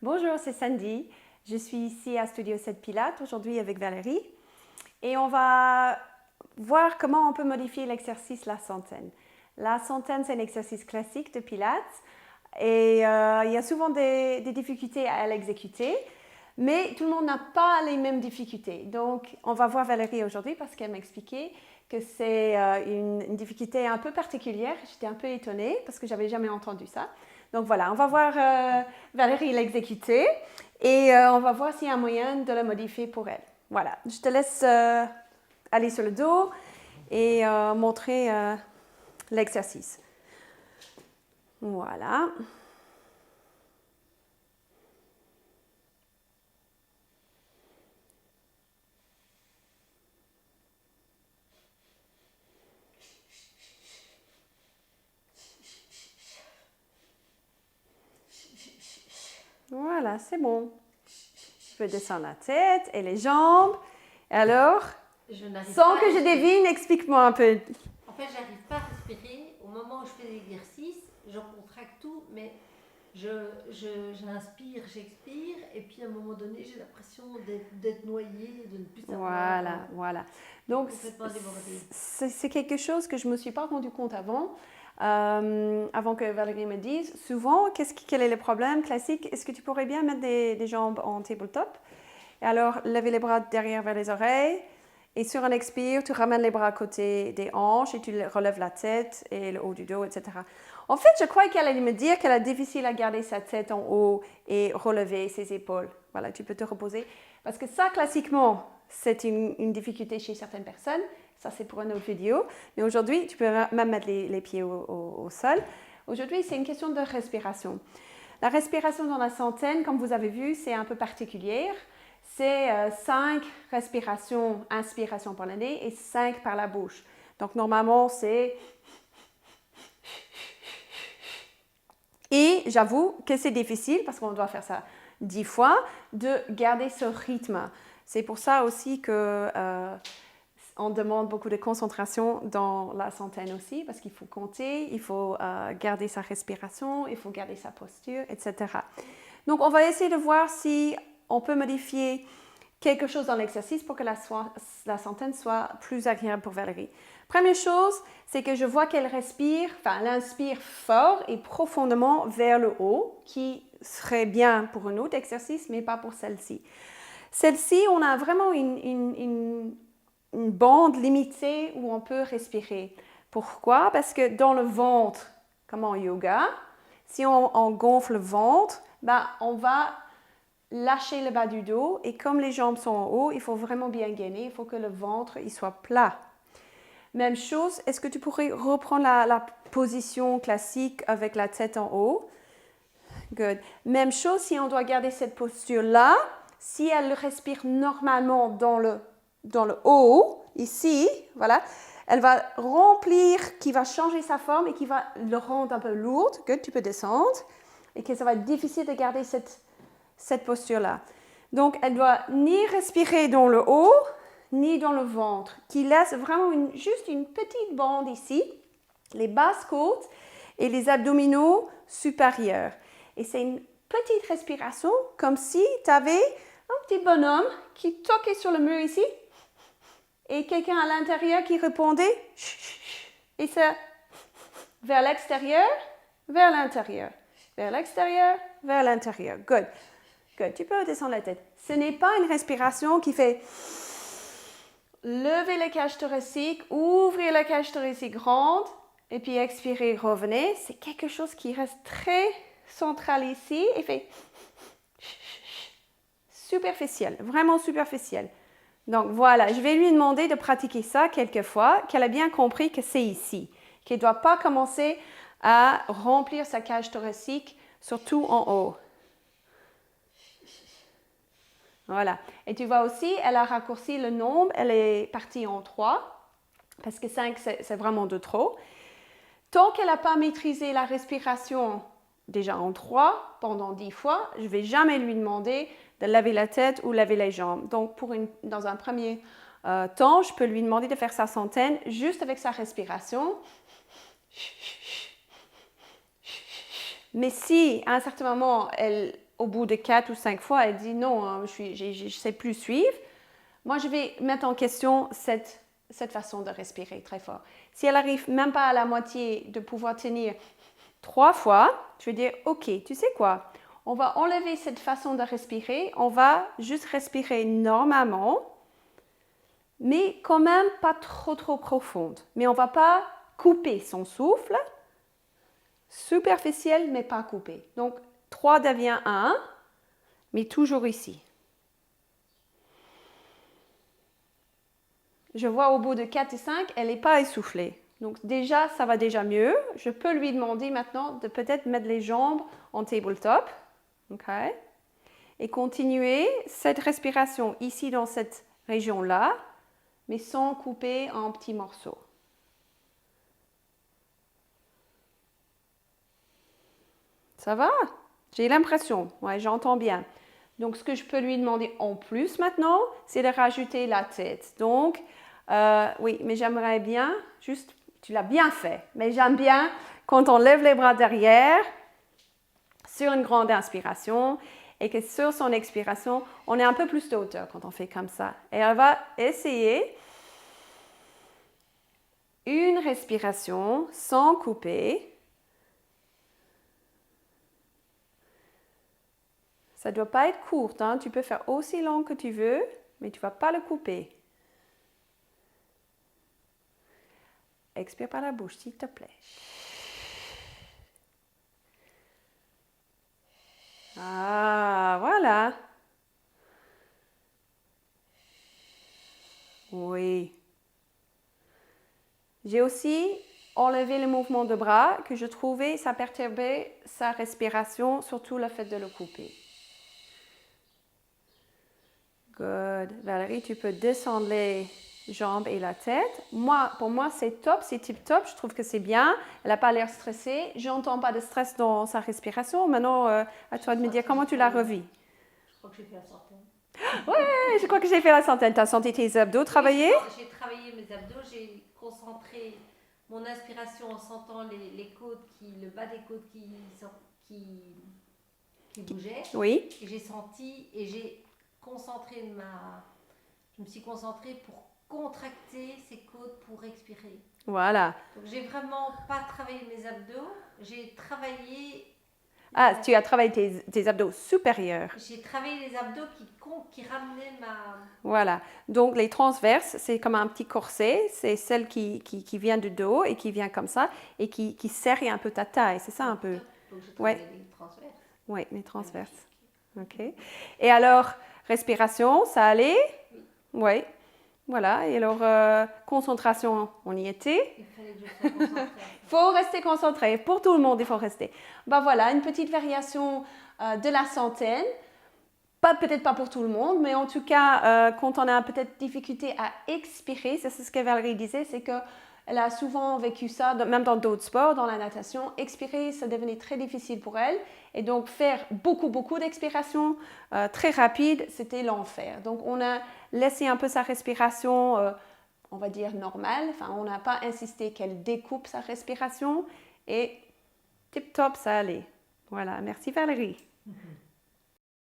Bonjour, c'est Sandy. Je suis ici à Studio 7 Pilates aujourd'hui avec Valérie et on va voir comment on peut modifier l'exercice la centaine. La centaine, c'est un exercice classique de Pilates et il y a souvent des difficultés à l'exécuter, mais tout le monde n'a pas les mêmes difficultés. Donc, on va voir Valérie aujourd'hui parce qu'elle m'a expliqué que c'est une difficulté un peu particulière. J'étais un peu étonnée parce que je n'avais jamais entendu ça. Donc voilà, on va voir Valérie l'exécuter et on va voir s'il y a un moyen de la modifier pour elle. Voilà, je te laisse aller sur le dos et montrer l'exercice. Voilà. Voilà, c'est bon. Tu peux descendre la tête et les jambes. Alors, sans que je devine, explique-moi un peu. En fait, j'arrive pas à respirer. Au moment où je fais l'exercice, je contracte tout, mais j'inspire, j'expire, et puis à un moment donné, j'ai l'impression d'être noyée, de ne plus savoir. Voilà. Donc, c'est quelque chose que je ne me suis pas rendu compte avant que Valérie me dise. Souvent, quel est le problème classique? Est-ce que tu pourrais bien mettre des jambes en tabletop? Et alors, lever les bras derrière vers les oreilles. Et sur un expire, tu ramènes les bras à côté des hanches et tu relèves la tête et le haut du dos, etc. En fait, je crois qu'elle allait me dire qu'elle a difficile à garder sa tête en haut et relever ses épaules. Voilà, tu peux te reposer. Parce que ça, classiquement, c'est une difficulté chez certaines personnes. Ça, c'est pour une autre vidéo. Mais aujourd'hui, tu peux même mettre les pieds au sol. Aujourd'hui, c'est une question de respiration. La respiration dans la centaine, comme vous avez vu, c'est un peu particulière. C'est 5 respirations, inspiration par le nez et 5 par la bouche. Donc, normalement, c'est... Et j'avoue que c'est difficile, parce qu'on doit faire ça 10 fois, de garder ce rythme. C'est pour ça aussi que on demande beaucoup de concentration dans la centaine aussi, parce qu'il faut compter, il faut garder sa respiration, il faut garder sa posture, etc. Donc, on va essayer de voir si on peut modifier quelque chose dans l'exercice pour que la centaine soit plus agréable pour Valérie. Première chose, c'est que je vois qu'elle respire, elle inspire fort et profondément vers le haut, qui serait bien pour un autre exercice, mais pas pour celle-ci. Celle-ci, on a vraiment une bande limitée où on peut respirer. Pourquoi? Parce que dans le ventre, comme en yoga, si on gonfle le ventre, on va lâcher le bas du dos et comme les jambes sont en haut, il faut vraiment bien gainer, il faut que le ventre il soit plat. Même chose, est-ce que tu pourrais reprendre la position classique avec la tête en haut? Good. Même chose, si on doit garder cette posture-là, si elle respire normalement dans le haut, ici, voilà, elle va remplir, qui va changer sa forme et qui va le rendre un peu lourde. Good, tu peux descendre. Et que ça va être difficile de garder cette posture-là. Donc, elle doit ni respirer dans le haut, ni dans le ventre, qui laisse vraiment juste une petite bande ici, les basses côtes et les abdominaux supérieurs. Et c'est une petite respiration, comme si tu avais un petit bonhomme qui toquait sur le mur ici, et quelqu'un à l'intérieur qui répondait, et ça, vers l'extérieur, vers l'intérieur, vers l'extérieur, vers l'intérieur. Good. Good. Tu peux descendre la tête. Ce n'est pas une respiration qui fait lever la cage thoracique, ouvrir la cage thoracique grande et puis expirer, revenez. C'est quelque chose qui reste très central ici et fait superficiel, vraiment superficiel. Donc voilà, je vais lui demander de pratiquer ça quelques fois, qu'elle a bien compris que c'est ici, qu'elle ne doit pas commencer à remplir sa cage thoracique, surtout en haut. Voilà. Et tu vois aussi, elle a raccourci le nombre, elle est partie en 3, parce que 5, c'est vraiment de trop. Tant qu'elle n'a pas maîtrisé la respiration déjà en 3 pendant 10 fois, je ne vais jamais lui demander de lever la tête ou lever les jambes. Donc, dans un premier temps, je peux lui demander de faire sa centaine juste avec sa respiration. Mais si, à un certain moment, elle au bout de 4 ou 5 fois, elle dit non, hein, je ne sais plus suivre. Moi, je vais mettre en question cette façon de respirer très fort. Si elle n'arrive même pas à la moitié de pouvoir tenir 3 fois, je vais dire, ok, tu sais quoi? On va enlever cette façon de respirer, on va juste respirer normalement, mais quand même pas trop profonde. Mais on ne va pas couper son souffle, superficiel, mais pas coupé. Donc, 3 devient 1, mais toujours ici. Je vois au bout de 4 et 5, elle n'est pas essoufflée. Donc déjà, ça va déjà mieux. Je peux lui demander maintenant de peut-être mettre les jambes en tabletop. Okay. Et continuer cette respiration ici dans cette région-là, mais sans couper en petits morceaux. Ça va? J'ai l'impression. Ouais, j'entends bien. Donc, ce que je peux lui demander en plus maintenant, c'est de rajouter la tête. Donc, oui, mais j'aimerais bien, juste, tu l'as bien fait, mais j'aime bien quand on lève les bras derrière sur une grande inspiration et que sur son expiration, on ait un peu plus de hauteur quand on fait comme ça. Et elle va essayer une respiration sans couper. Ça ne doit pas être court, hein? Tu peux faire aussi long que tu veux, mais tu ne vas pas le couper. Expire par la bouche, s'il te plaît. Ah, voilà. Oui. J'ai aussi enlevé le mouvement de bras que je trouvais ça perturbait sa respiration, surtout le fait de le couper. Good. Valérie, tu peux descendre les jambes et la tête. Pour moi, c'est top, c'est tip top. Je trouve que c'est bien. Elle n'a pas l'air stressée. Je n'entends pas de stress dans sa respiration. Maintenant, à toi de me dire comment tu l'as revue. Je crois que j'ai fait la centaine. Ouais, je crois que j'ai fait la centaine. Tu as senti tes abdos travailler? J'ai travaillé mes abdos, j'ai concentré mon inspiration en sentant les côtes, le bas des côtes qui bougeaient. Oui. Et j'ai senti et j'ai concentré je me suis concentrée pour contracter ces côtes pour expirer. Voilà. Donc j'ai vraiment pas travaillé mes abdos, j'ai travaillé... Ah, tu as travaillé tes abdos supérieurs. J'ai travaillé les abdos qui ramenaient ma... Voilà. Donc, les transverses, c'est comme un petit corset. C'est celle qui vient du dos et qui vient comme ça et qui serre un peu ta taille. C'est ça un peu? Donc, j'ai travaillé les transverses. Oui, les transverses. OK. Et alors, respiration, ça allait? Oui. Voilà. Et alors, concentration, on y était. Il fallait que je sois concentrée. Il faut rester concentré. Pour tout le monde, il faut rester. Ben voilà, une petite variation de la centaine. Peut-être pas pour tout le monde, mais en tout cas, quand on a peut-être difficulté à expirer, c'est ce que Valérie disait, c'est qu'elle a souvent vécu ça, même dans d'autres sports, dans la natation. Expirer, ça devenait très difficile pour elle. Et donc, faire beaucoup d'expiration très rapide, c'était l'enfer. Donc, on a laissé un peu sa respiration, on va dire, normale. Enfin, on n'a pas insisté qu'elle découpe sa respiration. Et tip top, ça allait. Voilà, merci Valérie.